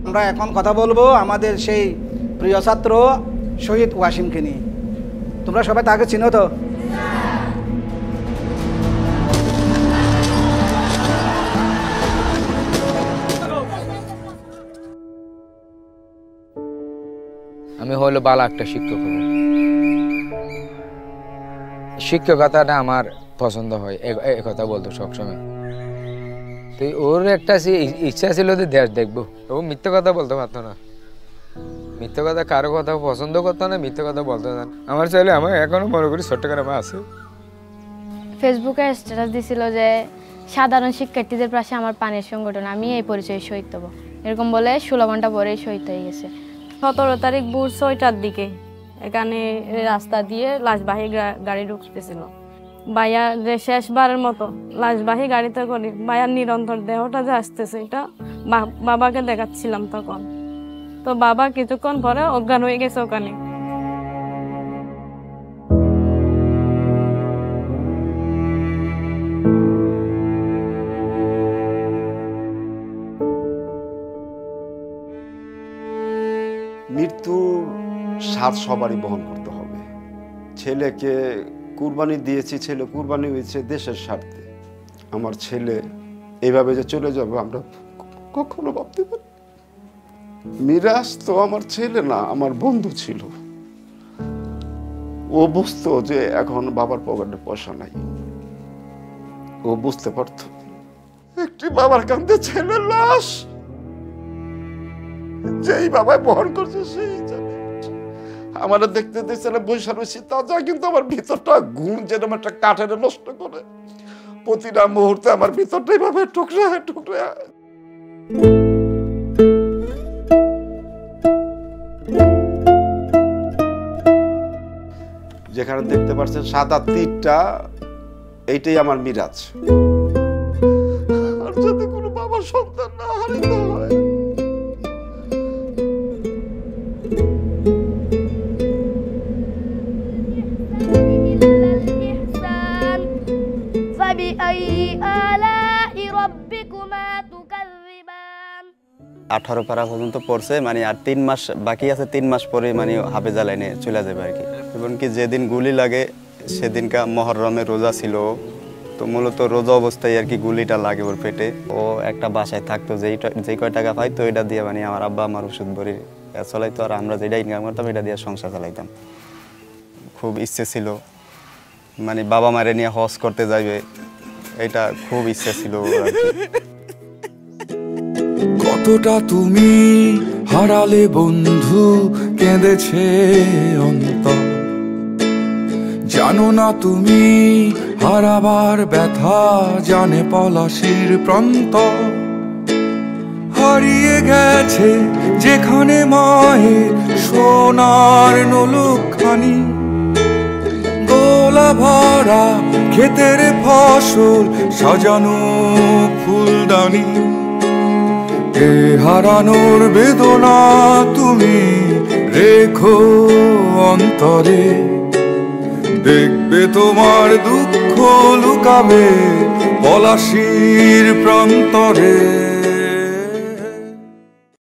আমরা এখন কথা বলবো আমাদের সেই প্রিয় ছাত্র শহীদ ওয়াসিমকে নিয়ে। তোমরা সবাই তাকে চিনো তো? আমি হলো ভালো একটা শিক্ষক হব। শিক্ষকতাটা আমার পছন্দ হয়, এই কথা বলতো সবসময়। তো ওর একটা ইচ্ছা ছিল যে দেশ দেখবো। ও মিথ্যে কথা বলতে পারতো না, মিথ্যে কথা কারো কথা পছন্দ করতো না, মিথ্যে কথা বলতো না। আমার চাইলে আমার এখনো মনে করি চট্টগ্রামে আছে। ফেসবুকে স্ট্যাটাস দিছিল যে সাধারণ শিক্ষার্থীদের পাশে আমার পানির সংগঠন, আমি এই পরিচয়ে শহীদ হব, এরকম বলে 16 ঘন্টা পরেই শহীদ হয়ে গেছে। 17 তারিখ ভোর 6টার দিকে এখানে রাস্তা দিয়ে লাশবাহী গাড়ি ঢুকতেছিল। ভাইয়া যে শেষবারের মতো লাশবাহী গাড়িতে করে ভাইয়ার নিরন্তর দেহটা যে আসতেছে, এটা বাবাকে দেখাচ্ছিলাম তখন। তো বাবা কিছুক্ষণ পরে অজ্ঞান হয়ে গেছে ওখানে। মৃত্যুর স্বাদ সবারই বহন করতে হবে। ছেলেকে কুরবানি দিয়েছি, ছেলে কুরবানি হয়েছে দেশের স্বার্থে। আমার ছেলে এইভাবে যে চলে যাবে আমরা কখনো ভাবতে পারি। মিরাজ তো আমার ছেলে না, আমার বন্ধু ছিল। ও বুঝতো যে এখন বাবার পকেটে পয়সা নাই, ও বুঝতে পারতো একটি বাবার কাঁধে ছেলের লাশ যেই বাবাই বহন করছে সেই জানে। আমার দেখতে দেখতে বৈশা রয়েছি তাজা, কিন্তু আমার ভিতরটা ঘুম যেরকম একটা কাঠের নষ্ট করে প্রতিটা মুহূর্তে আমার ভিতরটা এইভাবে টুকরা টুকরা। যেখানে দেখতে পাচ্ছেন সাদা তীরটা, এইটাই আমার মিরাজ। আর যাতে কোনো বাবার সন্তান না হারিত হয়। فبأي آلاء ربكما تكذبان 18 পারা পর্যন্ত পড়ছে, মানে আর 3 মাস বাকি আছে। 3 মাস পরে মানে হাফেজা লাইনে চলে যাবে আর কি। এমনকি যেদিন গুলি লাগে সেদিনকা মহররমে রোজা ছিল, তো মূলত রোজা অবস্থায় আর কি গুলিটা লাগে ওর পেটে। ও একটা বাসায় থাকতো, যেই কয় টাকা পাইতো এটা দিয়ে মানে আমার আব্বা আমার ওষুধ ভরি চলাইতো, আর আমরা যেটা ইনকাম করতাম এটা দিয়ে সংসার চালাইতাম। খুব ইচ্ছে ছিল মানে বাবা মারে নিয়ে হজ করতে যাইবে, এটা খুব ইচ্ছে ছিল। কতটা তুমি হারালে বন্ধু, কেঁদেছে অন্তর। জানো না তুমি হারাবার ব্যথা, জানে পলাশির প্রান্ত। হারিয়ে গেছে যেখানে মায়ের সোনার নোলকখানি, গোলা ভরা ক্ষেতের ফসল সাজানো ফুলদানি। এ হারানোর বেদনা তুমি রেখো অন্তরে, দেখবে তোমার দুঃখ লুকাবে পলাশির প্রান্তরে।